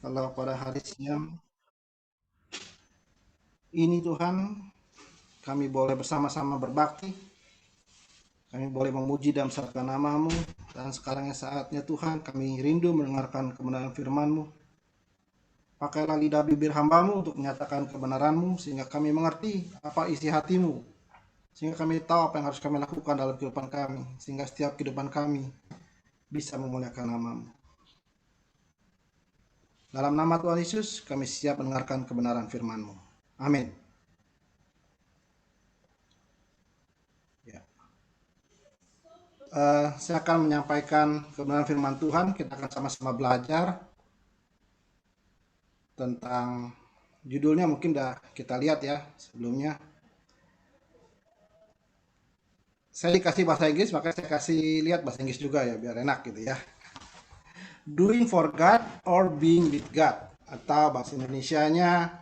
kalau pada hari siang ini Tuhan, kami boleh bersama-sama berbakti, kami boleh memuji dan membesarkan nama-Mu, dan sekarang saatnya Tuhan, kami rindu mendengarkan kebenaran firman-Mu. Pakailah lidah bibir hamba-Mu untuk menyatakan kebenaran-Mu, sehingga kami mengerti apa isi hati-Mu, sehingga kami tahu apa yang harus kami lakukan dalam kehidupan kami, sehingga setiap kehidupan kami bisa memuliakan nama-Mu. Dalam nama Tuhan Yesus, kami siap mendengarkan kebenaran firman-Mu. Amin. Ya. Saya akan menyampaikan kebenaran firman Tuhan. Kita akan sama-sama belajar tentang judulnya, mungkin udah kita lihat ya sebelumnya. Saya dikasih bahasa Inggris, makanya saya kasih lihat bahasa Inggris juga ya, biar enak gitu ya. Doing for God or being with God, atau bahasa Indonesianya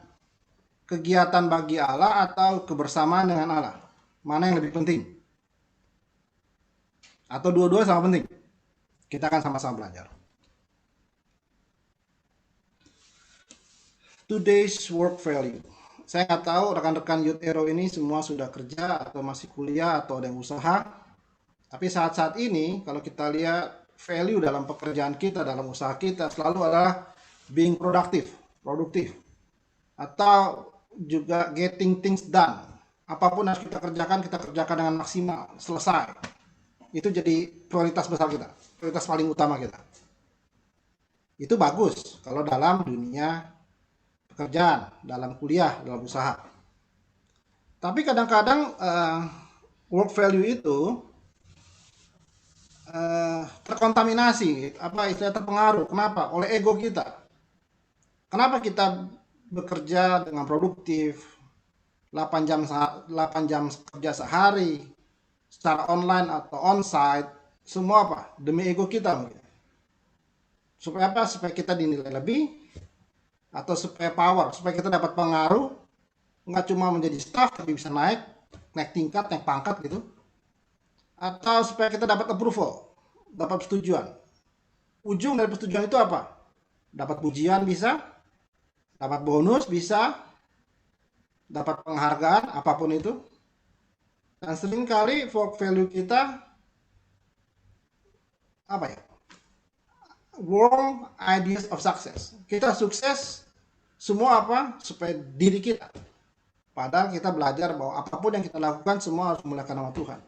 kegiatan bagi Allah atau kebersamaan dengan Allah. Mana yang lebih penting? Atau dua-dua sama penting? Kita akan sama-sama belajar. Today's work value. Saya nggak tahu rekan-rekan Youth Hero ini semua sudah kerja atau masih kuliah atau ada yang usaha. Tapi saat-saat ini kalau kita lihat value dalam pekerjaan kita, dalam usaha kita selalu adalah being produktif. Atau juga getting things done. Apapun yang kita kerjakan dengan maksimal, selesai. Itu jadi prioritas besar kita, prioritas paling utama kita. Itu bagus kalau dalam dunia pekerjaan, dalam kuliah, dalam usaha. Tapi kadang-kadang work value itu terkontaminasi, istilahnya terpengaruh. Kenapa? Oleh ego kita. Kenapa kita bekerja dengan produktif 8 jam kerja sehari secara online atau onsite, semua apa? Demi ego kita mungkin. Supaya apa? Supaya kita dinilai lebih, atau supaya power, supaya kita dapat pengaruh, nggak cuma menjadi staff tapi bisa naik tingkat, naik pangkat gitu. Atau supaya kita dapat approval, dapat persetujuan. Ujung dari persetujuan itu apa? Dapat pujian bisa, dapat bonus bisa, dapat penghargaan, apapun itu. Dan seringkali work value kita apa ya? Wrong ideas of success. Kita sukses semua apa? Supaya diri kita. Padahal kita belajar bahwa apapun yang kita lakukan semua harus memuliakan nama Tuhan.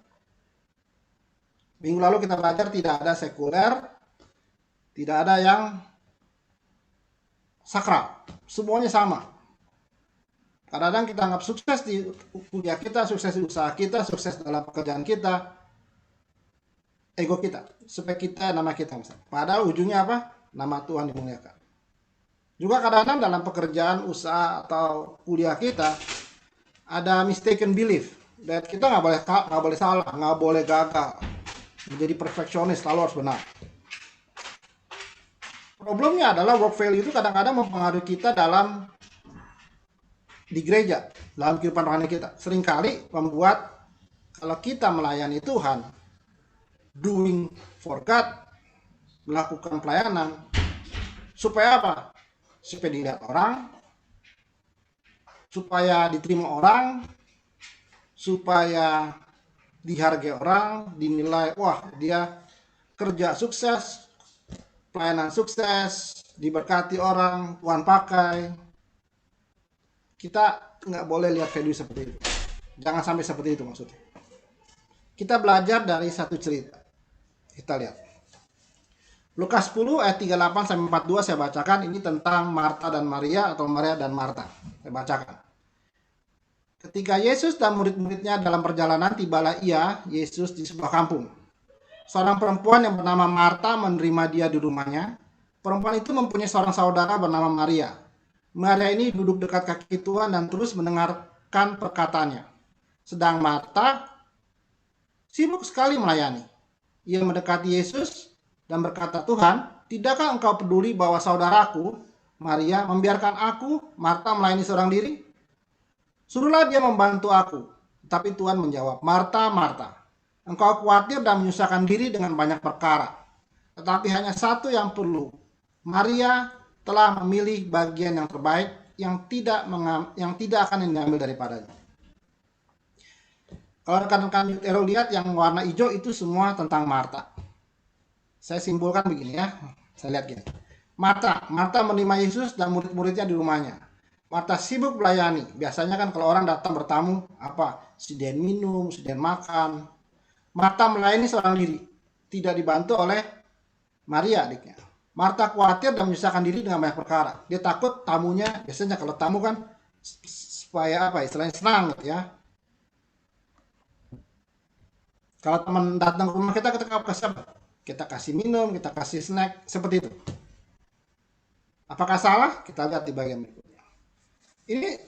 Minggu lalu kita belajar tidak ada sekuler, tidak ada yang sakral. Semuanya sama. Kadang-kadang kita anggap sukses di kuliah kita, sukses di usaha kita, sukses dalam pekerjaan kita, ego kita, supaya nama kita besar. Padahal ujungnya apa? Nama Tuhan dimuliakan. Juga kadang-kadang dalam pekerjaan, usaha atau kuliah kita ada mistaken belief. Dan kita nggak boleh salah, nggak boleh gagal. Menjadi perfeksionis, selalu harus benar. Problemnya adalah work value itu kadang-kadang mempengaruhi kita di gereja, dalam kehidupan rohani kita. Seringkali membuat kalau kita melayani Tuhan, doing for God, melakukan pelayanan, supaya apa? Supaya dilihat orang, supaya diterima orang, supaya dihargai orang, dinilai, wah dia kerja sukses, pelayanan sukses, diberkati orang, Tuhan pakai. Kita nggak boleh lihat value seperti itu. Jangan sampai seperti itu maksudnya. Kita belajar dari satu cerita. Kita lihat. Lukas 10 ayat 38 sampai 42 saya bacakan. Ini tentang Marta dan Maria atau Maria dan Marta. Saya bacakan. Ketika Yesus dan murid-muridnya dalam perjalanan, tibalah Yesus di sebuah kampung. Seorang perempuan yang bernama Marta menerima dia di rumahnya. Perempuan itu mempunyai seorang saudara bernama Maria. Maria ini duduk dekat kaki Tuhan dan terus mendengarkan perkataannya. Sedang Marta sibuk sekali melayani. Ia mendekati Yesus dan berkata, Tuhan, tidakkah engkau peduli bahwa saudaraku, Maria, membiarkan aku, Marta, melayani seorang diri? Suruhlah dia membantu aku. Tapi Tuhan menjawab, Marta, Marta, engkau khawatir dan menyusahkan diri dengan banyak perkara. Tetapi hanya satu yang perlu. Maria telah memilih bagian yang terbaik yang tidak akan diambil daripadanya. Kalau rekan-rekan Ero lihat yang warna hijau itu semua tentang Marta. Saya simpulkan begini ya, saya lihat gini. Marta menerima Yesus dan murid-muridnya di rumahnya. Marta sibuk melayani. Biasanya kan kalau orang datang bertamu, sediain minum, sediain makan. Marta melayani seorang diri, tidak dibantu oleh Maria adiknya. Marta khawatir dan menyusahkan diri dengan banyak perkara. Dia takut tamunya, biasanya kalau tamu kan supaya istilahnya senang gitu ya. Kalau teman datang ke rumah kita kasih apa? Kita kasih minum, kita kasih snack, seperti itu. Apakah salah? Kita lihat di bagian berikutnya. Ini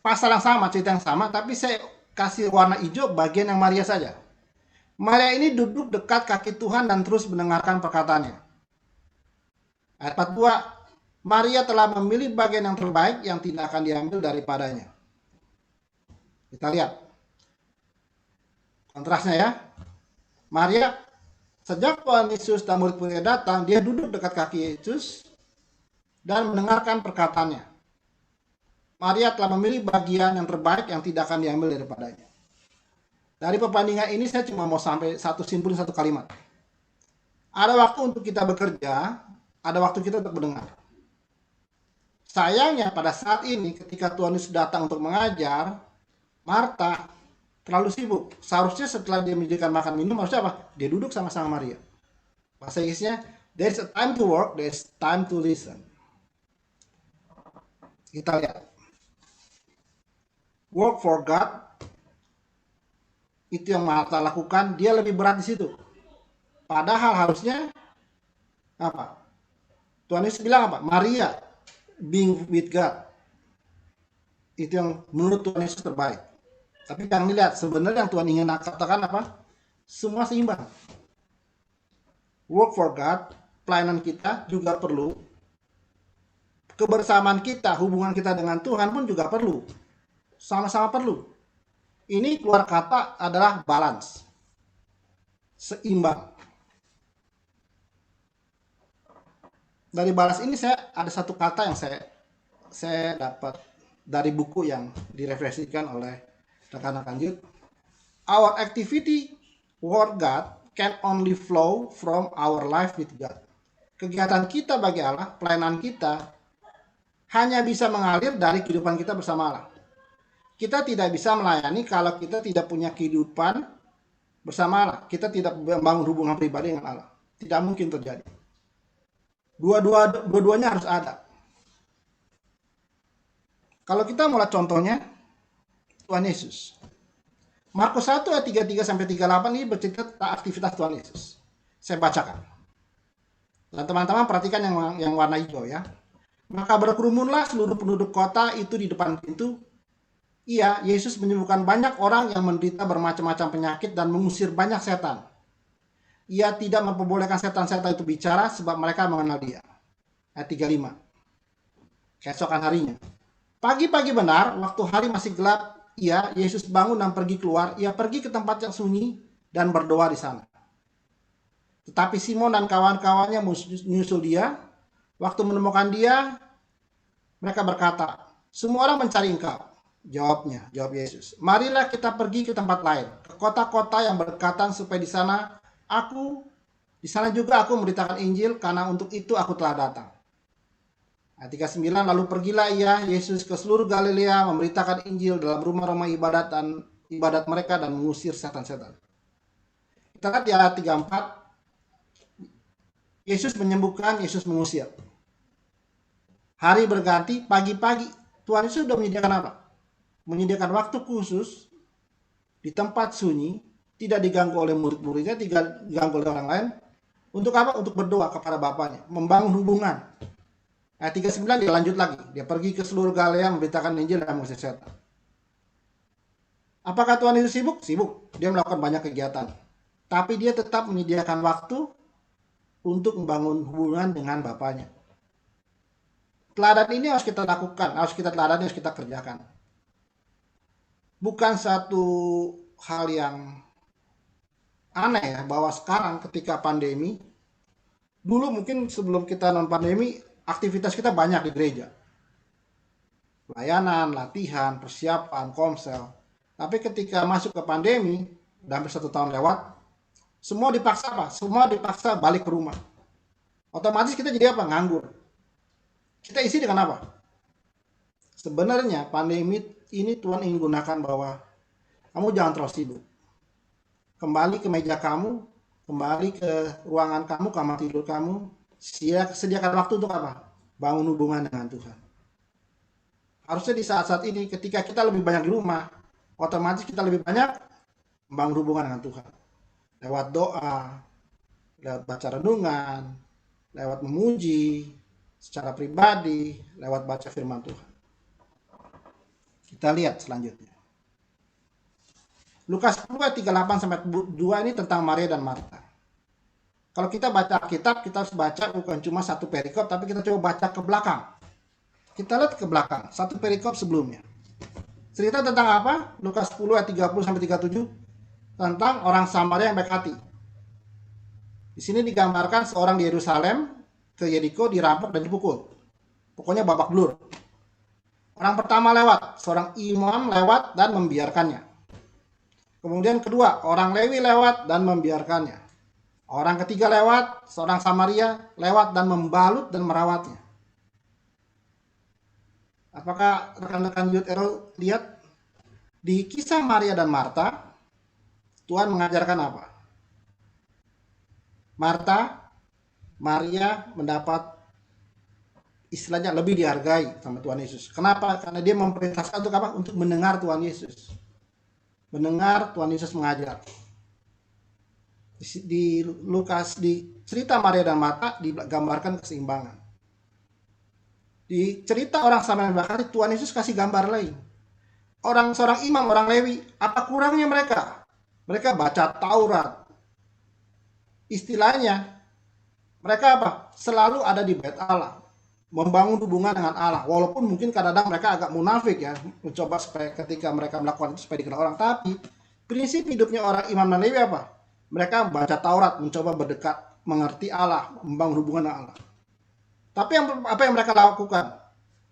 pasal yang sama, cerita yang sama, tapi saya kasih warna hijau bagian yang Maria saja. Maria ini duduk dekat kaki Tuhan dan terus mendengarkan perkataannya. Ayat 42, Maria telah memilih bagian yang terbaik yang tidak akan diambil daripadanya. Kita lihat kontrasnya ya. Maria, sejak Tuhan Yesus dan murid-muridnya datang, dia duduk dekat kaki Yesus dan mendengarkan perkataannya. Maria telah memilih bagian yang terbaik yang tidak akan diambil daripadanya. Dari perbandingan ini saya cuma mau sampai simpulin satu kalimat. Ada waktu untuk kita bekerja, ada waktu kita untuk mendengar. Sayangnya pada saat ini ketika Tuhan Yesus datang untuk mengajar, Marta terlalu sibuk. Seharusnya setelah dia menyediakan makan minum, harusnya apa? Dia duduk sama-sama Maria. Bahasa Inggrisnya, there's a time to work, there's time to listen. Kita lihat. Work for God, itu yang Marta lakukan, dia lebih berat di situ. Padahal harusnya apa? Tuhan Yesus bilang apa? Maria, being with God. Itu yang menurut Tuhan Yesus terbaik. Tapi yang dilihat, sebenarnya yang Tuhan ingin katakan apa? Semua seimbang. Work for God, pelayanan kita juga perlu. Kebersamaan kita, hubungan kita dengan Tuhan pun juga perlu. Sama-sama perlu. Ini keluar kata adalah balance. Seimbang. Dari balance ini ada satu kata yang saya dapat dari buku yang direfleksikan oleh rekan-rekan youth. Our activity toward God can only flow from our life with God. Kegiatan kita bagi Allah, pelayanan kita hanya bisa mengalir dari kehidupan kita bersama Allah. Kita tidak bisa melayani kalau kita tidak punya kehidupan bersama Allah. Kita tidak membangun hubungan pribadi dengan Allah. Tidak mungkin terjadi. Dua-duanya harus ada. Kalau kita mulai contohnya, Tuhan Yesus. Markus 1 ayat 33 sampai 38 ini bercerita tentang aktivitas Tuhan Yesus. Saya bacakan. Dan teman-teman perhatikan yang warna hijau ya. Maka berkerumunlah seluruh penduduk kota itu di depan pintu. Iya, Yesus menyembuhkan banyak orang yang menderita bermacam-macam penyakit dan mengusir banyak setan. Ia tidak memperbolehkan setan-setan itu bicara sebab mereka mengenal dia. Ayat 35. Keesokan harinya. Pagi-pagi benar, waktu hari masih gelap, Yesus bangun dan pergi keluar. Ia pergi ke tempat yang sunyi dan berdoa di sana. Tetapi Simon dan kawan-kawannya menyusul dia. Waktu menemukan dia, mereka berkata, semua orang mencari engkau. Jawab Yesus, marilah kita pergi ke tempat lain, ke kota-kota yang berdekatan supaya di sana juga aku memberitakan Injil, karena untuk itu aku telah datang. Ayat 39, lalu pergilah Yesus ke seluruh Galilea memberitakan Injil dalam rumah-rumah ibadat mereka dan mengusir setan-setan. Kita lihat di ayat 34, Yesus menyembuhkan, Yesus mengusir. Hari berganti, pagi-pagi Tuhan Yesus sudah menyediakan apa? Menyediakan waktu khusus di tempat sunyi, tidak diganggu oleh murid-muridnya, tidak diganggu oleh orang lain. Untuk apa? Untuk berdoa kepada Bapaknya, membangun hubungan. Ayat 39 dia lanjut lagi. Dia pergi ke seluruh Galilea memberitakan Injil dan mengusir setan. Apakah Tuhan Yesus sibuk? Sibuk. Dia melakukan banyak kegiatan. Tapi dia tetap menyediakan waktu untuk membangun hubungan dengan Bapaknya. Teladan ini harus kita lakukan, harus kita teladani, harus kita kerjakan. Bukan satu hal yang aneh ya, bahwa sekarang ketika pandemi, dulu mungkin sebelum kita non pandemi, aktivitas kita banyak di gereja. Pelayanan, latihan, persiapan, komsel. Tapi ketika masuk ke pandemi, udah hampir 1 tahun lewat, semua dipaksa apa? Semua dipaksa balik ke rumah. Otomatis kita jadi apa? Nganggur. Kita isi dengan apa? Sebenarnya pandemi ini Tuhan ingin gunakan bahwa kamu jangan terus sibuk. Kembali ke meja kamu, kembali ke ruangan kamu, kamar tidur kamu, sediakan waktu untuk apa? Bangun hubungan dengan Tuhan. Harusnya di saat-saat ini ketika kita lebih banyak di rumah, otomatis kita lebih banyak membangun hubungan dengan Tuhan. Lewat doa, lewat baca renungan, lewat memuji secara pribadi, lewat baca firman Tuhan. Kita lihat selanjutnya. Lukas 10 ayat 38 sampai 2 ini tentang Maria dan Marta. Kalau kita baca Alkitab, kita harus baca bukan cuma satu perikop, tapi kita coba baca ke belakang. Kita lihat ke belakang, satu perikop sebelumnya. Cerita tentang apa? Lukas 10 ayat 30 sampai 37 tentang orang Samaria yang baik hati. Di sini digambarkan seorang di Yerusalem ke Yeriko dirampok dan dipukul. Pokoknya babak belur. Orang pertama lewat, seorang imam lewat dan membiarkannya. Kemudian kedua, orang Lewi lewat dan membiarkannya. Orang ketiga lewat, seorang Samaria lewat dan membalut dan merawatnya. Apakah rekan-rekan Youth Arrow lihat? Di kisah Maria dan Marta, Tuhan mengajarkan apa? Maria mendapat istilahnya lebih dihargai sama Tuhan Yesus. Kenapa? Karena dia memprioritaskan untuk apa? Untuk mendengar Tuhan Yesus. Mendengar Tuhan Yesus mengajar. Di Lukas, di cerita Maria dan Marta digambarkan keseimbangan. Di cerita orang Samaria dan Bakar, Tuhan Yesus kasih gambar lain. Seorang imam, orang Lewi, apa kurangnya mereka? Mereka baca Taurat. Istilahnya, mereka apa? Selalu ada di bait Allah. Membangun hubungan dengan Allah. Walaupun mungkin kadang-kadang mereka agak munafik ya. Mencoba supaya ketika mereka melakukan itu supaya dikenal orang. Tapi prinsip hidupnya orang imam dan Lewi apa? Mereka baca Taurat, mencoba berdekat, mengerti Allah, membangun hubungan dengan Allah. Tapi apa yang mereka lakukan?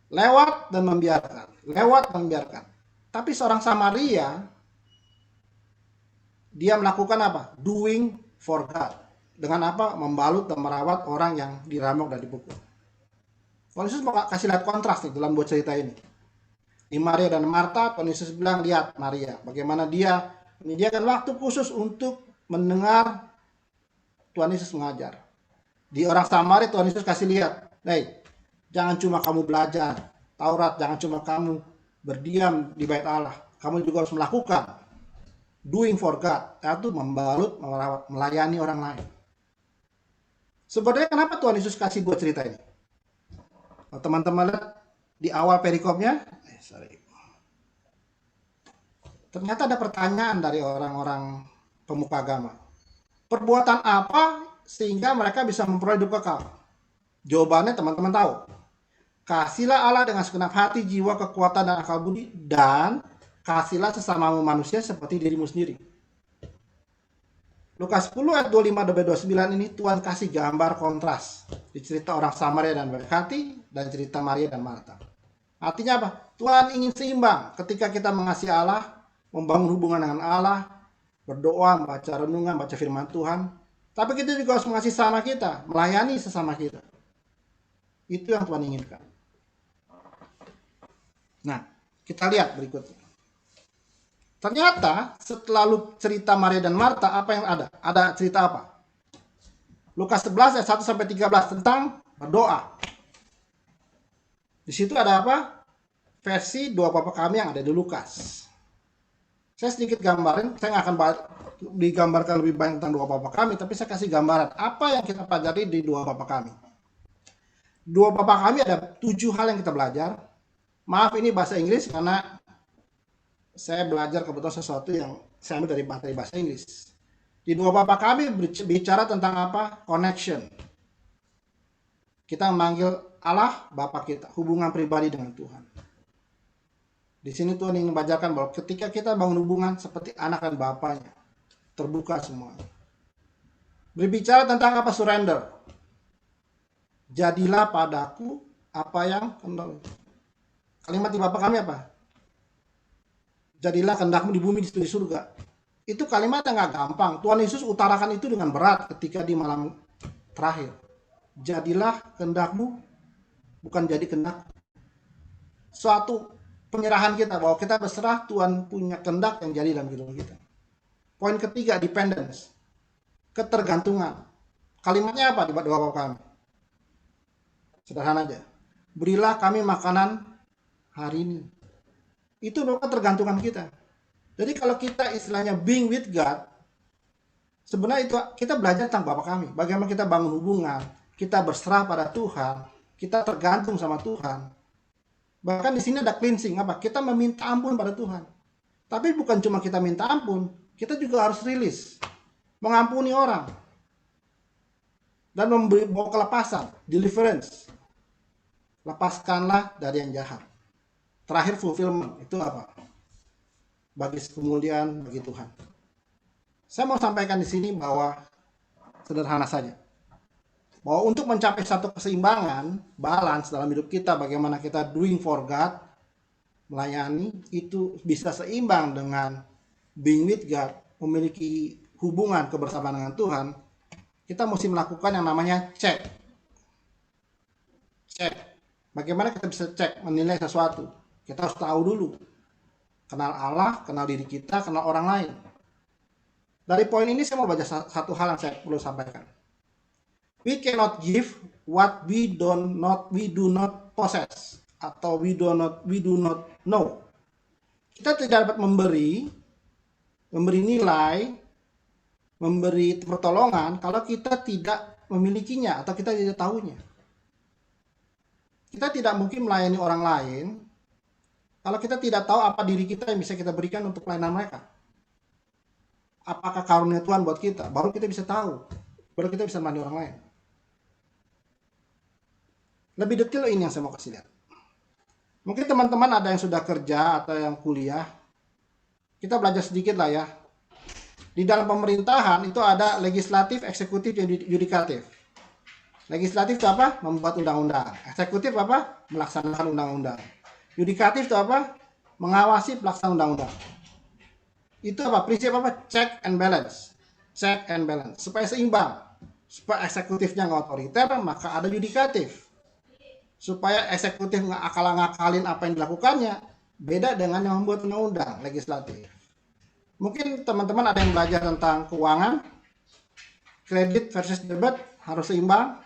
Lewat dan membiarkan. Lewat dan membiarkan. Tapi seorang Samaria, dia melakukan apa? Doing for God. Dengan apa? Membalut dan merawat orang yang dirampok dan dipukul. Tuhan Yesus mau kasih lihat kontras nih dalam buat cerita ini. Di Maria dan Marta, Tuhan Yesus bilang, lihat Maria, bagaimana dia menyediakan waktu khusus untuk mendengar Tuhan Yesus mengajar. Di orang Samaria, Tuhan Yesus kasih lihat, jangan cuma kamu belajar Taurat, jangan cuma kamu berdiam di bait Allah, kamu juga harus melakukan doing for God, yaitu membalut, merawat, melayani orang lain. Sebenarnya kenapa Tuhan Yesus kasih buat cerita ini? Teman-teman lihat di awal perikopnya, ternyata ada pertanyaan dari orang-orang pemuka agama. Perbuatan apa sehingga mereka bisa memperoleh hidup kekal? Jawabannya teman-teman tahu. Kasihlah Allah dengan segenap hati, jiwa, kekuatan, dan akal budi, dan kasihlah sesamamu manusia seperti dirimu sendiri. Lukas 10 ayat 25-29 ini Tuhan kasih gambar kontras di cerita orang Samaria dan baik hati dan cerita Maria dan Marta. Artinya apa? Tuhan ingin seimbang ketika kita mengasihi Allah, membangun hubungan dengan Allah, berdoa, membaca renungan, baca firman Tuhan. Tapi kita juga harus mengasihi sesama kita, melayani sesama kita. Itu yang Tuhan inginkan. Nah, kita lihat berikutnya. Ternyata setelah cerita Maria dan Marta, apa yang ada? Ada cerita apa? Lukas 11 ayat 1-13 tentang berdoa. Di situ ada apa? Versi doa Bapa Kami yang ada di Lukas. Saya sedikit gambarin, saya nggak akan digambarkan lebih banyak tentang doa Bapa Kami, tapi saya kasih gambaran apa yang kita pelajari di doa Bapa Kami. Doa Bapa Kami ada 7 hal yang kita belajar. Maaf ini bahasa Inggris karena saya belajar kebetulan sesuatu yang saya ambil dari bahasa Inggris. Di doa Bapa Kami bicara tentang apa? Connection. Kita memanggil Allah Bapa kita, hubungan pribadi dengan Tuhan. Di sini Tuhan ingin mengajarkan bahwa ketika kita bangun hubungan seperti anak dan bapaknya, terbuka semuanya. Berbicara tentang apa? Surrender. Jadilah padaku apa yang kalimat di Bapa kami apa? Jadilah kehendakmu di bumi di surga. Itu kalimat yang gak gampang. Tuhan Yesus utarakan itu dengan berat ketika di malam terakhir. Jadilah kehendakmu, bukan jadi kehendak. Suatu penyerahan kita bahwa kita berserah, Tuhan punya kehendak yang jadi dalam kehidupan kita. Poin ketiga, dependence, ketergantungan. Kalimatnya apa di doa kami? Sederhana aja. Berilah kami makanan hari ini. Itu memang ketergantungan kita. Jadi kalau kita istilahnya being with God, sebenarnya itu kita belajar tentang Bapa kami. Bagaimana kita bangun hubungan, kita berserah pada Tuhan, kita tergantung sama Tuhan. Bahkan di sini ada cleansing, apa? Kita meminta ampun pada Tuhan. Tapi bukan cuma kita minta ampun, kita juga harus rilis, mengampuni orang, dan membawa kelepasan, deliverance. Lepaskanlah dari yang jahat. Terakhir fulfillment, itu apa? Bagi kemuliaan bagi Tuhan. Saya mau sampaikan di sini bahwa sederhana saja. Bahwa untuk mencapai satu keseimbangan, balance dalam hidup kita, bagaimana kita doing for God, melayani, itu bisa seimbang dengan being with God, memiliki hubungan kebersamaan dengan Tuhan, kita mesti melakukan yang namanya cek. Bagaimana kita bisa cek, menilai sesuatu? Kita harus tahu dulu. Kenal Allah, kenal diri kita, kenal orang lain. Dari poin ini saya mau baca satu hal yang saya perlu sampaikan. We cannot give what we do not possess, atau we do not know. Kita tidak dapat memberi nilai, memberi pertolongan kalau kita tidak memilikinya atau kita tidak tahunya. Kita tidak mungkin melayani orang lain kalau kita tidak tahu apa diri kita yang bisa kita berikan untuk pelayanan mereka. Apakah karunia Tuhan buat kita? Baru kita bisa tahu. Baru kita bisa melayani orang lain. Lebih detail ini yang saya mau kasih lihat. Mungkin teman-teman ada yang sudah kerja atau yang kuliah. Kita belajar sedikit lah ya. Di dalam pemerintahan itu ada legislatif, eksekutif, yudikatif. Legislatif itu apa? Membuat undang-undang. Eksekutif apa? Melaksanakan undang-undang. Yudikatif itu apa? Mengawasi pelaksanaan undang-undang. Itu apa? Prinsip apa? Check and balance. Check and balance. Supaya seimbang. Supaya eksekutifnya nggak otoriter, maka ada yudikatif. Supaya eksekutif nggak akal-ngakalin apa yang dilakukannya. Beda dengan yang membuat undang-undang, legislatif. Mungkin teman-teman ada yang belajar tentang keuangan. Kredit versus debit harus seimbang.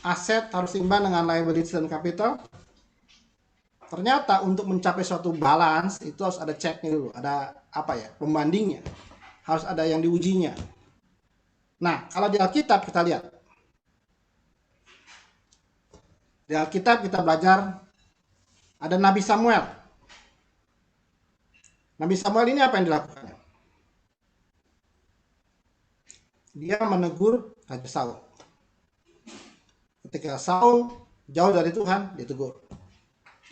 Aset harus seimbang dengan liabilities dan capital. Ternyata untuk mencapai suatu balance itu harus ada ceknya dulu, ada apa ya, pembandingnya, harus ada yang diujinya. Nah, kalau di Alkitab kita lihat, di Alkitab kita belajar ada Nabi Samuel. Nabi Samuel ini apa yang dilakukannya? Dia menegur Raja Saul. Ketika Saul jauh dari Tuhan, dia tegur.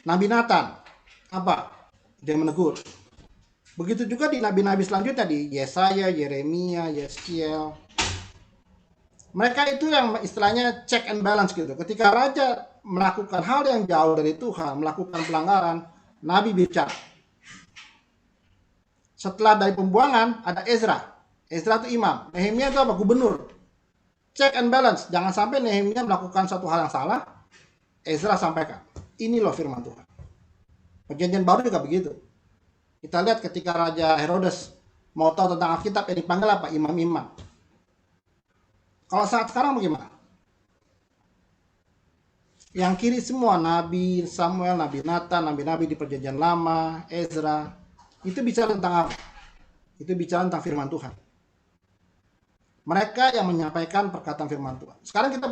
Nabi Nathan, apa? Dia menegur. Begitu juga di nabi-nabi selanjutnya, di Yesaya, Yeremia, Yeskiel. Mereka itu yang istilahnya check and balance gitu. Ketika raja melakukan hal yang jauh dari Tuhan, melakukan pelanggaran, nabi bicara. Setelah dari pembuangan, ada Ezra. Ezra itu imam. Nehemia itu apa? Gubernur. Check and balance. Jangan sampai Nehemia melakukan satu hal yang salah, Ezra sampaikan. Ini loh firman Tuhan. Perjanjian baru juga begitu. Kita lihat ketika Raja Herodes mau tahu tentang Alkitab, yang dipanggil apa? Imam-imam. Kalau saat sekarang bagaimana? Yang kiri semua, Nabi Samuel, Nabi Nathan, nabi-nabi di perjanjian lama, Ezra, itu bicara tentang apa? Itu bicara tentang firman Tuhan. Mereka yang menyampaikan perkataan firman Tuhan. Sekarang kita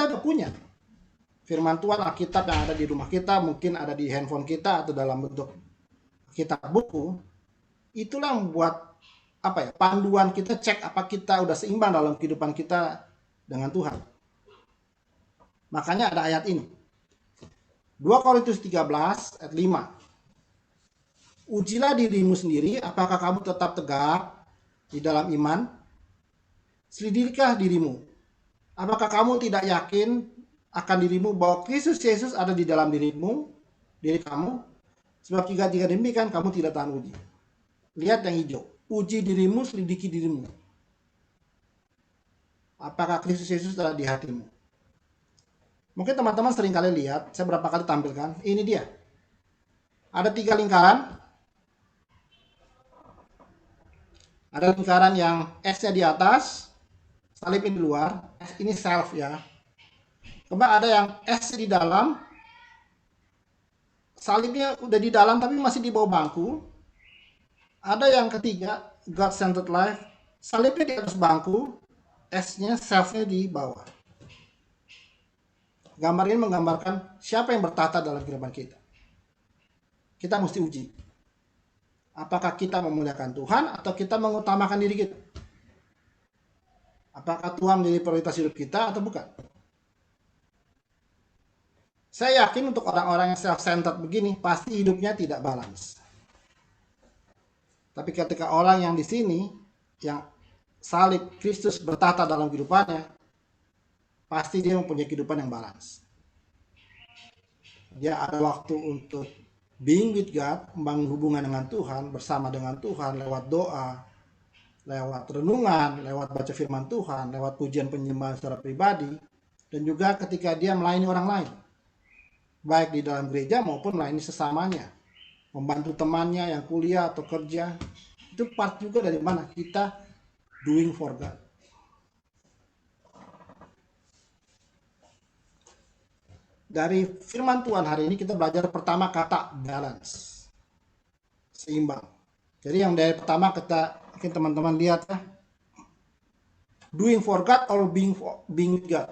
udah punya firman Tuhan, Alkitab yang ada di rumah kita, mungkin ada di handphone kita atau dalam bentuk kitab buku. Itulah yang membuat apa ya, panduan kita, cek apa kita udah seimbang dalam kehidupan kita dengan Tuhan. Makanya ada ayat ini. 2 Korintus 13 ayat 5. Ujilah dirimu sendiri, apakah kamu tetap tegak di dalam iman? Selidikilah dirimu. Apakah kamu tidak yakin akan dirimu bahwa Kristus Yesus ada di dalam dirimu, diri kamu. Sebab jika demikian kamu tidak tahan uji. Lihat yang hijau. Uji dirimu, selidiki dirimu. Apakah Kristus Yesus ada di hatimu? Mungkin teman-teman sering kali lihat, saya berapa kali tampilkan, ini dia. Ada 3 lingkaran. Ada lingkaran yang S-nya di atas, salib ini di luar, S ini self ya. Kemudian ada yang S di dalam, salibnya udah di dalam tapi masih di bawah bangku. Ada yang ketiga, God-centered life, salibnya di atas bangku, S-nya, self-nya di bawah. Gambar ini menggambarkan siapa yang bertata dalam kehidupan kita. Kita mesti uji. Apakah kita memuliakan Tuhan atau kita mengutamakan diri kita? Apakah Tuhan menjadi prioritas hidup kita atau bukan? Saya yakin untuk orang-orang yang self-centered begini, pasti hidupnya tidak balance. Tapi ketika orang yang di sini, yang salib Kristus bertata dalam kehidupannya, pasti dia mempunyai kehidupan yang balance. Dia ada waktu untuk being with God, membangun hubungan dengan Tuhan, bersama dengan Tuhan, lewat doa, lewat renungan, lewat baca firman Tuhan, lewat pujian penyembahan secara pribadi, dan juga ketika dia melayani orang lain, baik di dalam gereja maupun melayani sesamanya, membantu temannya yang kuliah atau kerja. Itu part juga dari mana kita doing for God. Dari firman Tuhan hari ini kita belajar pertama kata balance, seimbang. Jadi yang dari pertama kita, mungkin teman-teman lihat ya, doing for God or being with God.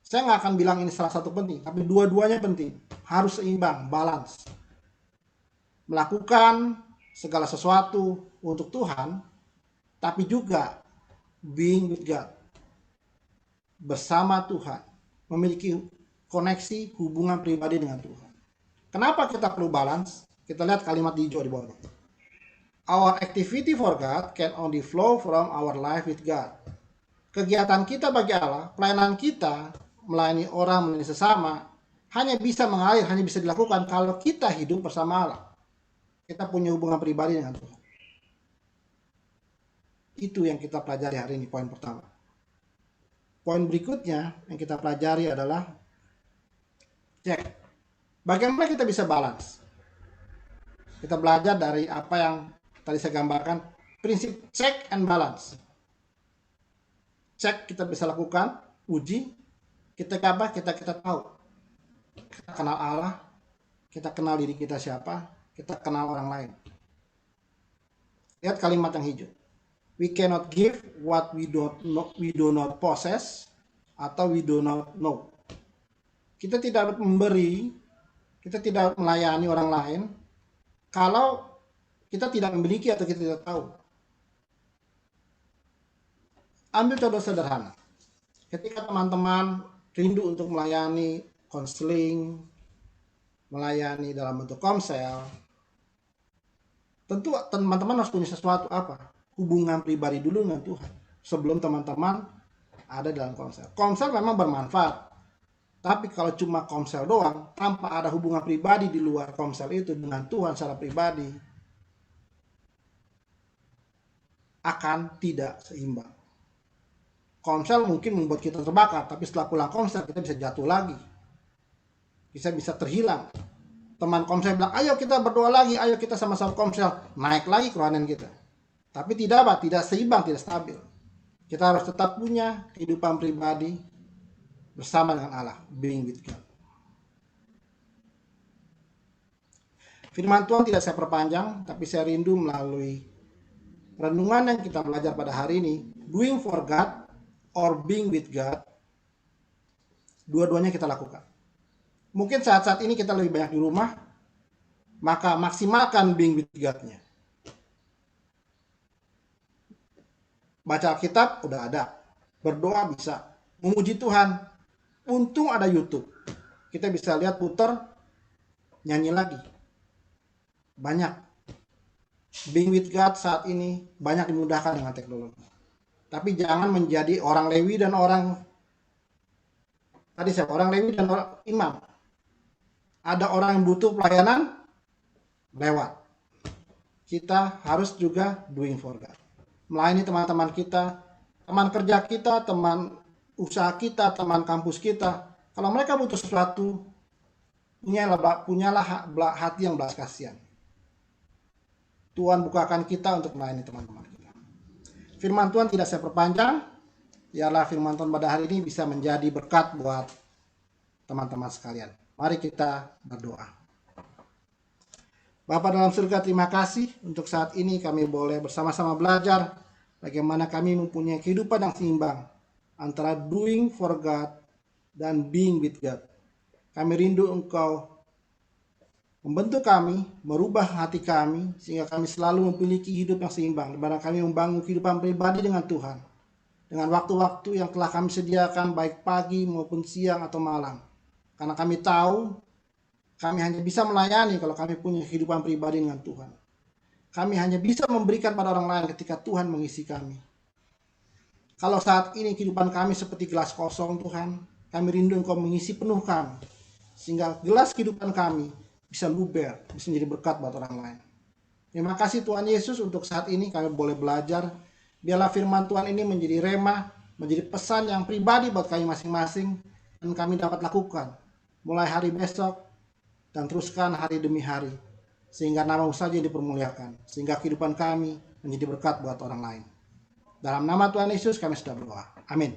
Saya nggak akan bilang ini salah satu penting, tapi dua-duanya penting, harus seimbang, balance. Melakukan segala sesuatu untuk Tuhan, tapi juga being with God, bersama Tuhan, memiliki koneksi hubungan pribadi dengan Tuhan. Kenapa kita perlu balance? Kita lihat kalimat di hijau di bawah. Our activity for God can only flow from our life with God. Kegiatan kita bagi Allah, pelayanan kita melayani orang, melayani sesama, hanya bisa mengalir, hanya bisa dilakukan kalau kita hidup bersama Allah. Kita punya hubungan pribadi dengan Tuhan. Itu yang kita pelajari hari ini, poin pertama. Poin berikutnya yang kita pelajari adalah cek. Bagaimana kita bisa balance? Kita belajar dari apa yang tadi saya gambarkan, prinsip check and balance. Cek kita bisa lakukan, uji, kita apa? Kita tahu. Kita kenal Allah, kita kenal diri kita siapa, kita kenal orang lain. Lihat kalimat yang hijau. We cannot give what we do not possess atau we do not know. Kita tidak memberi, kita tidak melayani orang lain kalau kita tidak memiliki atau kita tidak tahu. Ambil contoh sederhana. Ketika teman-teman rindu untuk melayani konseling, melayani dalam bentuk komsel, tentu teman-teman harus punya sesuatu apa? Hubungan pribadi dulu dengan Tuhan sebelum teman-teman ada dalam komsel. Komsel memang bermanfaat. Tapi kalau cuma komsel doang, tanpa ada hubungan pribadi di luar komsel itu dengan Tuhan secara pribadi, akan tidak seimbang. Komsel mungkin membuat kita terbakar, tapi setelah pulang komsel kita bisa jatuh lagi. Bisa terhilang. Teman komsel bilang, ayo kita berdoa lagi, ayo kita sama-sama komsel. Naik lagi kerohanian kita. Tapi tidak seimbang, tidak stabil. Kita harus tetap punya kehidupan pribadi bersama dengan Allah, being with God. Firman Tuhan tidak saya perpanjang, tapi saya rindu melalui renungan yang kita belajar pada hari ini, doing for God or being with God, dua-duanya kita lakukan. Mungkin saat-saat ini kita lebih banyak di rumah, maka maksimalkan being with God-nya. Baca Alkitab udah ada, berdoa bisa, memuji Tuhan. Untung ada YouTube. Kita bisa lihat, putar, nyanyi lagi. Banyak. Being with God saat ini banyak dimudahkan dengan teknologi. Tapi jangan menjadi orang Lewi dan orang Tadi siapa? Orang Lewi dan orang imam. Ada orang yang butuh pelayanan, lewat. Kita harus juga doing for God. Melayani teman-teman kita, teman kerja kita, teman usaha kita, teman kampus kita. Kalau mereka butuh sesuatu, punyalah hati yang belas kasihan. Tuhan bukakan kita untuk melayani teman-teman kita. Firman Tuhan tidak saya perpanjang. Biarlah firman Tuhan pada hari ini bisa menjadi berkat buat teman-teman sekalian. Mari kita berdoa. Bapa dalam surga, terima kasih untuk saat ini kami boleh bersama-sama belajar bagaimana kami mempunyai kehidupan yang seimbang antara doing for God dan being with God. Kami rindu Engkau membentuk kami, merubah hati kami, sehingga kami selalu memiliki hidup yang seimbang, di mana kami membangun kehidupan pribadi dengan Tuhan, dengan waktu-waktu yang telah kami sediakan baik pagi maupun siang atau malam. Karena kami tahu kami hanya bisa melayani kalau kami punya kehidupan pribadi dengan Tuhan. Kami hanya bisa memberikan pada orang lain ketika Tuhan mengisi kami. Kalau saat ini kehidupan kami seperti gelas kosong, Tuhan, kami rindu Engkau mengisi penuh kami, sehingga gelas kehidupan kami bisa luber, bisa menjadi berkat buat orang lain. Terima kasih Tuhan Yesus untuk saat ini kami boleh belajar. Biarlah firman Tuhan ini menjadi rema, menjadi pesan yang pribadi buat kami masing-masing, dan kami dapat lakukan mulai hari besok dan teruskan hari demi hari, sehingga nama-Mu saja dipermuliakan, sehingga kehidupan kami menjadi berkat buat orang lain. Dalam nama Tuhan Yesus kami sudah berdoa. Amin.